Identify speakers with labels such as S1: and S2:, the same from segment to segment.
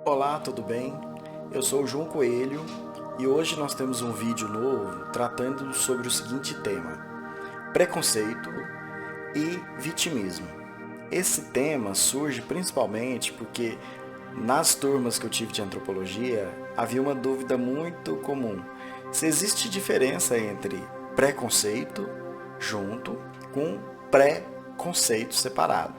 S1: Olá, tudo bem? Eu sou o João Coelho e hoje nós temos um vídeo novo tratando sobre o seguinte tema: preconceito e vitimismo. Esse tema surge principalmente porque nas turmas que eu tive de antropologia havia uma dúvida muito comum: se existe diferença entre preconceito junto com pré-conceito separado.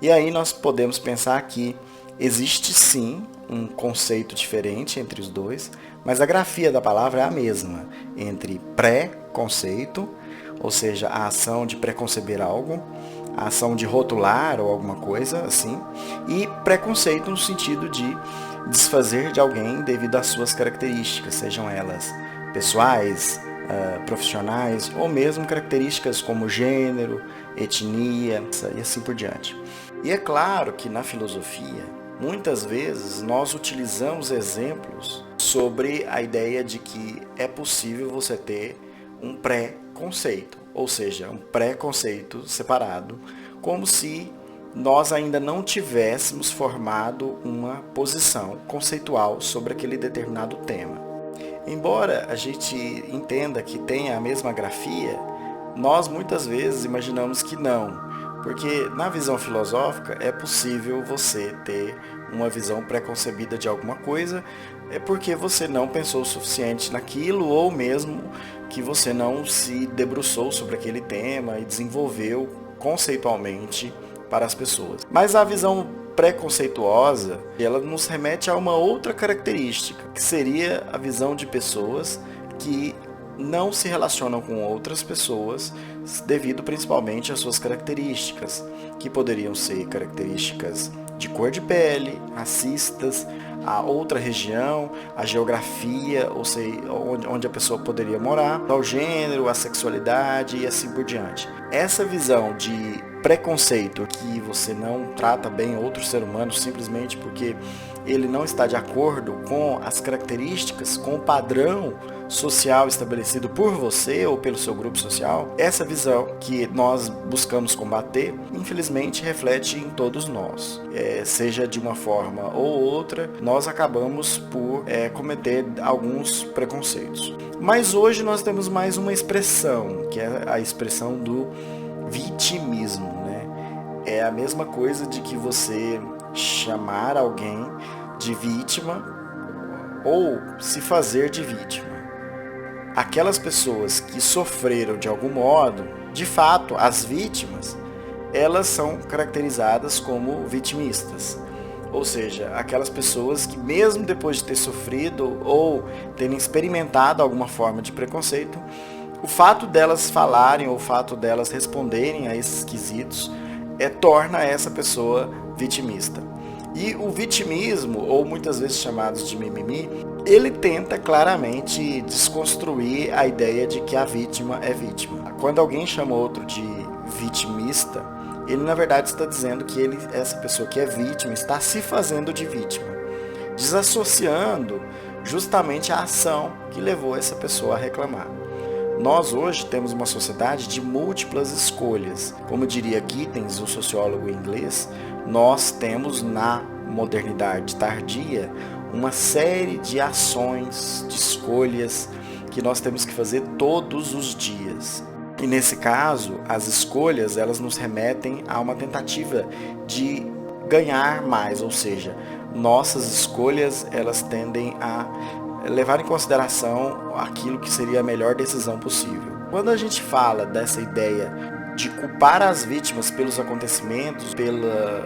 S1: E aí nós podemos pensar que existe sim um conceito diferente entre os dois, mas a grafia da palavra é a mesma, entre pré-conceito, ou seja, a ação de preconceber algo, a ação de rotular ou alguma coisa assim, e preconceito no sentido de desfazer de alguém devido às suas características, sejam elas pessoais, profissionais ou mesmo características como gênero, etnia e assim por diante. E é claro que na filosofia, muitas vezes nós utilizamos exemplos sobre a ideia de que é possível você ter um pré-conceito, ou seja, um pré-conceito separado, como se nós ainda não tivéssemos formado uma posição conceitual sobre aquele determinado tema. Embora a gente entenda que tenha a mesma grafia, nós muitas vezes imaginamos que não, porque na visão filosófica é possível você ter uma visão preconcebida de alguma coisa, é porque você não pensou o suficiente naquilo ou mesmo que você não se debruçou sobre aquele tema e desenvolveu conceitualmente para as pessoas. Mas a visão preconceituosa, ela nos remete a uma outra característica, que seria a visão de pessoas que não se relacionam com outras pessoas devido principalmente às suas características, que poderiam ser características de cor de pele, racistas, a outra região, a geografia, ou seja, onde a pessoa poderia morar, o gênero, a sexualidade e assim por diante. Essa visão de preconceito que você não trata bem outro ser humano simplesmente porque ele não está de acordo com as características, com o padrão social estabelecido por você ou pelo seu grupo social, essa visão que nós buscamos combater, infelizmente reflete em todos nós. Seja de uma forma ou outra, nós acabamos por cometer alguns preconceitos. Mas hoje nós temos mais uma expressão, que é a expressão do vitimismo, né? É a mesma coisa de que você chamar alguém de vítima ou se fazer de vítima. Aquelas pessoas que sofreram de algum modo, de fato, as vítimas, elas são caracterizadas como vitimistas. Ou seja, aquelas pessoas que mesmo depois de ter sofrido ou terem experimentado alguma forma de preconceito, o fato delas falarem ou o fato delas responderem a esses quesitos torna essa pessoa vitimista. E o vitimismo, ou muitas vezes chamados de mimimi, ele tenta claramente desconstruir a ideia de que a vítima é vítima. Quando alguém chama outro de vitimista, ele na verdade está dizendo que essa pessoa que é vítima está se fazendo de vítima, desassociando justamente a ação que levou essa pessoa a reclamar. Nós hoje temos uma sociedade de múltiplas escolhas. Como diria Giddens, o sociólogo inglês, nós temos na modernidade tardia uma série de ações, de escolhas que nós temos que fazer todos os dias. E nesse caso, as escolhas elas nos remetem a uma tentativa de ganhar mais, ou seja, nossas escolhas elas tendem a levar em consideração aquilo que seria a melhor decisão possível. Quando a gente fala dessa ideia de culpar as vítimas pelos acontecimentos, pelas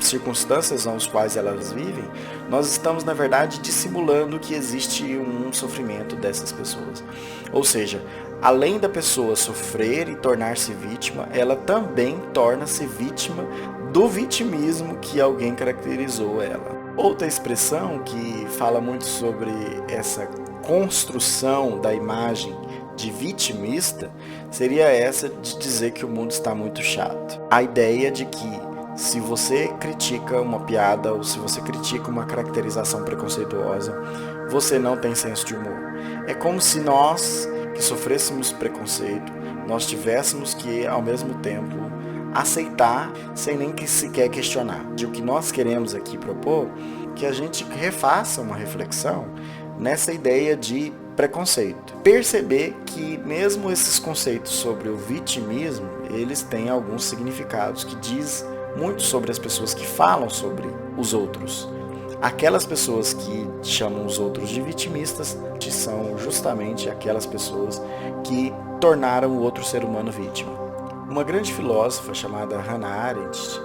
S1: circunstâncias nas quais elas vivem, nós estamos, na verdade, dissimulando que existe um sofrimento dessas pessoas. Ou seja, além da pessoa sofrer e tornar-se vítima, ela também torna-se vítima do vitimismo que alguém caracterizou ela. Outra expressão que fala muito sobre essa construção da imagem de vitimista seria essa de dizer que o mundo está muito chato. A ideia de que se você critica uma piada ou se você critica uma caracterização preconceituosa, você não tem senso de humor. É como se nós, que sofrêssemos preconceito, nós tivéssemos que, ao mesmo tempo, aceitar sem nem que sequer questionar. E o que nós queremos aqui propor que a gente refaça uma reflexão nessa ideia de preconceito. Perceber que mesmo esses conceitos sobre o vitimismo, eles têm alguns significados que diz muito sobre as pessoas que falam sobre os outros. Aquelas pessoas que chamam os outros de vitimistas são justamente aquelas pessoas que tornaram o outro ser humano vítima. Uma grande filósofa chamada Hannah Arendt,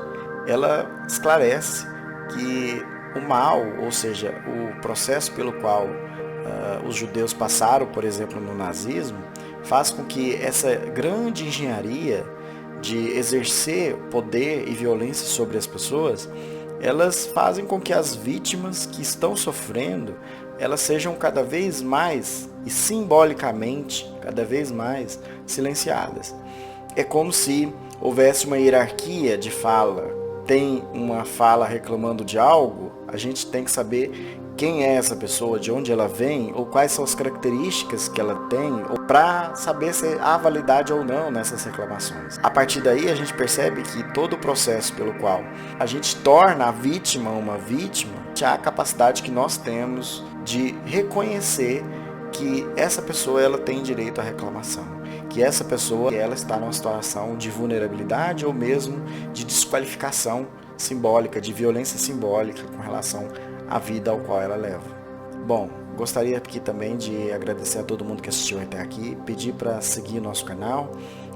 S1: ela esclarece que o mal, ou seja, o processo pelo qual os judeus passaram, por exemplo, no nazismo, faz com que essa grande engenharia de exercer poder e violência sobre as pessoas, elas fazem com que as vítimas que estão sofrendo, elas sejam cada vez mais, e simbolicamente, cada vez mais silenciadas. É como se houvesse uma hierarquia de fala. Tem uma fala reclamando de algo, a gente tem que saber quem é essa pessoa, de onde ela vem, ou quais são as características que ela tem, para saber se há validade ou não nessas reclamações. A partir daí a gente percebe que todo o processo pelo qual a gente torna a vítima uma vítima, há a capacidade que nós temos de reconhecer que essa pessoa ela tem direito à reclamação, que essa pessoa ela está numa situação de vulnerabilidade ou mesmo de desqualificação simbólica, de violência simbólica com relação à vida ao qual ela leva. Bom, gostaria aqui também de agradecer a todo mundo que assistiu até aqui, pedir para seguir nosso canal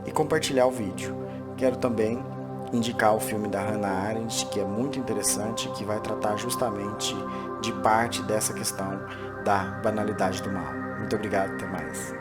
S1: e compartilhar o vídeo. Quero também indicar o filme da Hannah Arendt, que é muito interessante, que vai tratar justamente de parte dessa questão da banalidade do mal. Muito obrigado, até mais.